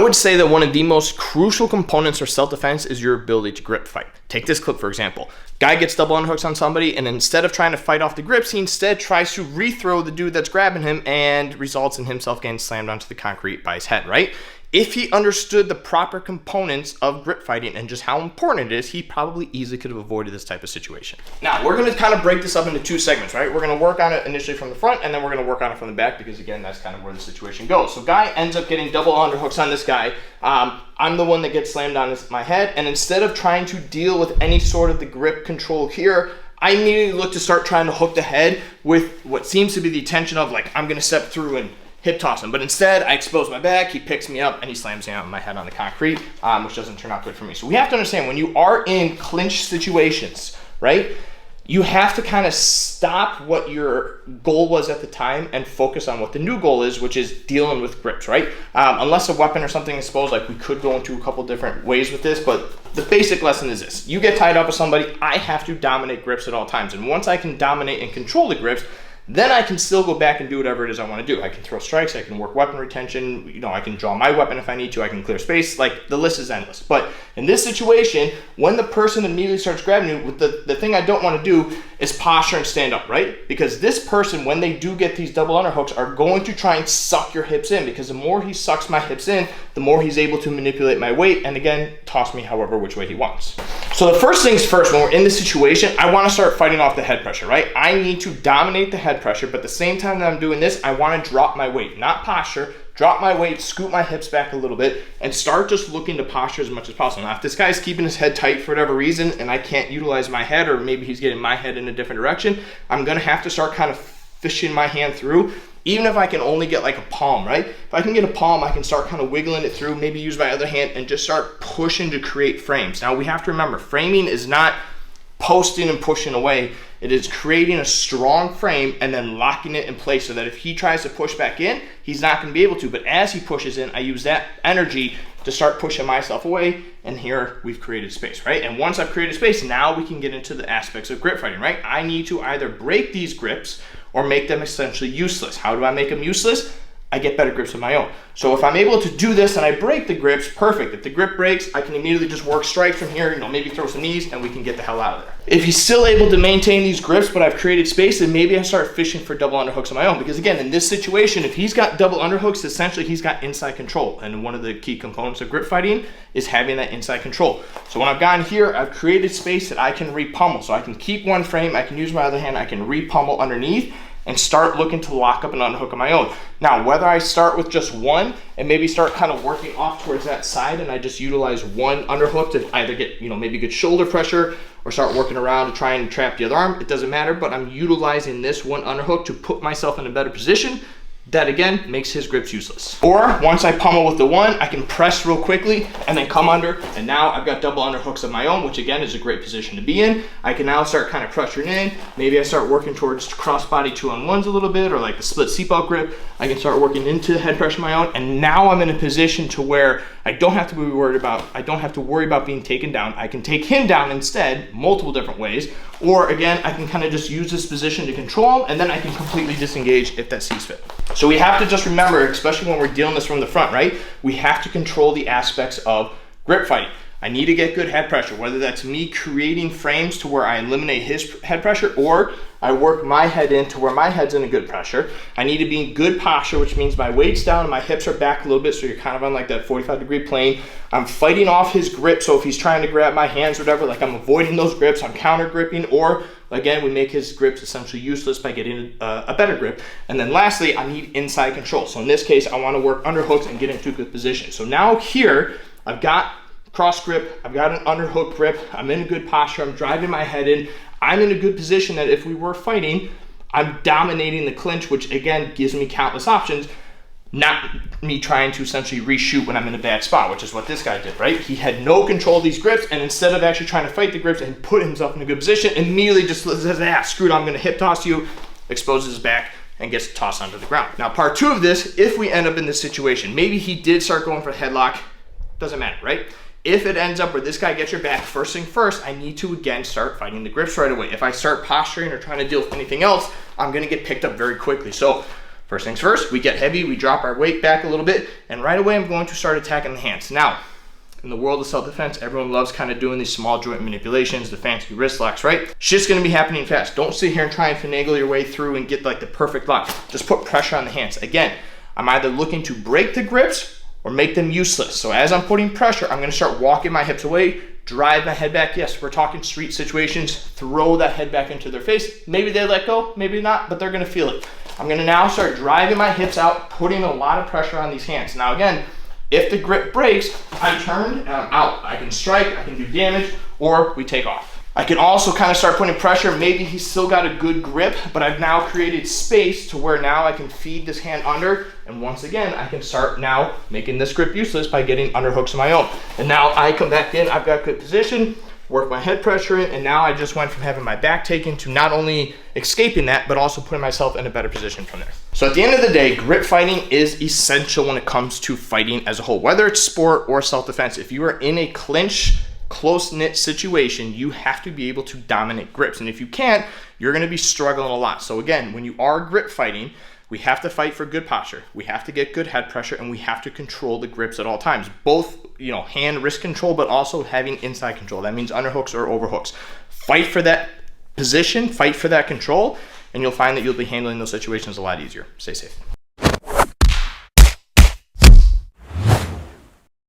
would say that one of the most crucial components for self-defense is your ability to grip fight. Take this clip, for example. Guy gets double underhooks on somebody, and instead of trying to fight off the grips, he instead tries to rethrow the dude that's grabbing him and results in himself getting slammed onto the concrete by his head, right? If he understood the proper components of grip fighting and just how important it is, he probably easily could have avoided this type of situation. Now, we're going to kind of break this up into two segments, right? We're going to work on it initially from the front, and then we're going to work on it from the back, because again, that's kind of where the situation goes. So guy ends up getting double underhooks on this guy. I'm the one that gets slammed on my head, and instead of trying to deal with any sort of the grip control here, I immediately look to start trying to hook the head with what seems to be the intention of, like, I'm going to step through and hip toss him. But instead, I expose my back, he picks me up, and he slams me on my head on the concrete, which doesn't turn out good for me. So we have to understand, when you are in clinch situations, right, you have to kind of stop what your goal was at the time and focus on what the new goal is, which is dealing with grips, right? Unless a weapon or something is exposed, like we could go into a couple different ways with this, but the basic lesson is this. You get tied up with somebody, I have to dominate grips at all times. And once I can dominate and control the grips, then I can still go back and do whatever it is I want to do. I can throw strikes, I can work weapon retention, you know, I can draw my weapon if I need to, I can clear space, like the list is endless. But in this situation, when the person immediately starts grabbing you, the thing I don't want to do is posture and stand up, right? Because this person, when they do get these double underhooks, are going to try and suck your hips in, because the more he sucks my hips in, the more he's able to manipulate my weight and again, toss me however which way he wants. So the first things first, when we're in this situation, I want to start fighting off the head pressure, right? I need to dominate the head pressure, but at the same time that I'm doing this, I want to drop my weight, not posture, drop my weight, scoot my hips back a little bit, and start just looking to posture as much as possible. Now, if this guy's keeping his head tight for whatever reason, and I can't utilize my head, or maybe he's getting my head in a different direction, I'm gonna have to start kind of fishing my hand through, even if I can only get like a palm, right? If I can get a palm, I can start kind of wiggling it through, maybe use my other hand and just start pushing to create frames. Now, we have to remember, framing is not posting and pushing away. It is creating a strong frame and then locking it in place so that if he tries to push back in, he's not going to be able to. But as he pushes in, I use that energy to start pushing myself away, and here we've created space, right? And once I've created space, now we can get into the aspects of grip fighting, right? I need to either break these grips or make them essentially useless. How do I make them useless? I get better grips of my own. So if I'm able to do this and I break the grips, perfect. If the grip breaks, I can immediately just work strikes from here, you know, maybe throw some knees, and we can get the hell out of there. If he's still able to maintain these grips, but I've created space, then maybe I start fishing for double underhooks of my own. Because again, in this situation, if he's got double underhooks, essentially he's got inside control. And one of the key components of grip fighting is having that inside control. So when I've gotten here, I've created space that I can re-pummel. So I can keep one frame, I can use my other hand, I can re-pummel underneath, and start looking to lock up an underhook of my own. Now, whether I start with just one and maybe start kind of working off towards that side, and I just utilize one underhook to either get, you know, maybe good shoulder pressure, or start working around to try and trap the other arm, it doesn't matter, but I'm utilizing this one underhook to put myself in a better position. That again makes his grips useless. Or once I pummel with the one, I can press real quickly and then come under, and now I've got double underhooks of my own, which again is a great position to be in. I can now start kind of pressuring in. Maybe I start working towards crossbody 2-on-1s a little bit, or like the split seatbelt grip. I can start working into the head pressure of my own, and now I'm in a position to where I don't have to worry about being taken down. I can take him down instead, multiple different ways. Or again, I can kind of just use this position to control him, and then I can completely disengage if that sees fit. So we have to just remember, especially when we're dealing this from the front, right? We have to control the aspects of grip fighting. I need to get good head pressure, whether that's me creating frames to where I eliminate his head pressure, or I work my head in to where my head's in a good pressure. I need to be in good posture, which means my weight's down and my hips are back a little bit, so you're kind of on like that 45-degree plane. I'm fighting off his grip, so if he's trying to grab my hands or whatever, like I'm avoiding those grips, I'm counter gripping, or again, we make his grips essentially useless by getting a better grip. And then lastly, I need inside control. So in this case, I want to work underhooks and get into a good position. So now here, I've got cross grip, I've got an underhook grip, I'm in a good posture, I'm driving my head in, I'm in a good position that if we were fighting, I'm dominating the clinch, which again gives me countless options, not me trying to essentially reshoot when I'm in a bad spot, which is what this guy did, right? He had no control of these grips, and instead of actually trying to fight the grips and put himself in a good position, immediately just says, screw it, I'm gonna hip toss you, exposes his back, and gets tossed onto the ground. Now, part two of this, if we end up in this situation, maybe he did start going for a headlock, doesn't matter, right? If it ends up where this guy gets your back, first thing first, I need to again start fighting the grips right away. If I start posturing or trying to deal with anything else, I'm gonna get picked up very quickly. So First things first, we get heavy, we drop our weight back a little bit, and right away I'm going to start attacking the hands. Now, in the world of self-defense, everyone loves kind of doing these small joint manipulations, the fancy wrist locks, right? Shit's gonna be happening fast. Don't sit here and try and finagle your way through and get like the perfect lock. Just put pressure on the hands. Again, I'm either looking to break the grips or make them useless. So as I'm putting pressure, I'm gonna start walking my hips away, drive my head back. Yes, we're talking street situations. Throw that head back into their face. Maybe they let go, maybe not, but they're gonna feel it. I'm gonna now start driving my hips out, putting a lot of pressure on these hands. Now again, if the grip breaks, I'm turned and I'm out. I can strike, I can do damage, or we take off. I can also kind of start putting pressure. Maybe he's still got a good grip, but I've now created space to where now I can feed this hand under. And once again, I can start now making this grip useless by getting underhooks of my own. And now I come back in, I've got good position, work my head pressure in, and now I just went from having my back taken to not only escaping that, but also putting myself in a better position from there. So at the end of the day, grip fighting is essential when it comes to fighting as a whole, whether it's sport or self-defense. If you are in a clinch, close-knit situation, you have to be able to dominate grips. And if you can't, you're gonna be struggling a lot. So again, when you are grip fighting, we have to fight for good posture. We have to get good head pressure, and we have to control the grips at all times. Both, hand, wrist control, but also having inside control. That means underhooks or overhooks. Fight for that position, fight for that control, and you'll find that you'll be handling those situations a lot easier. Stay safe.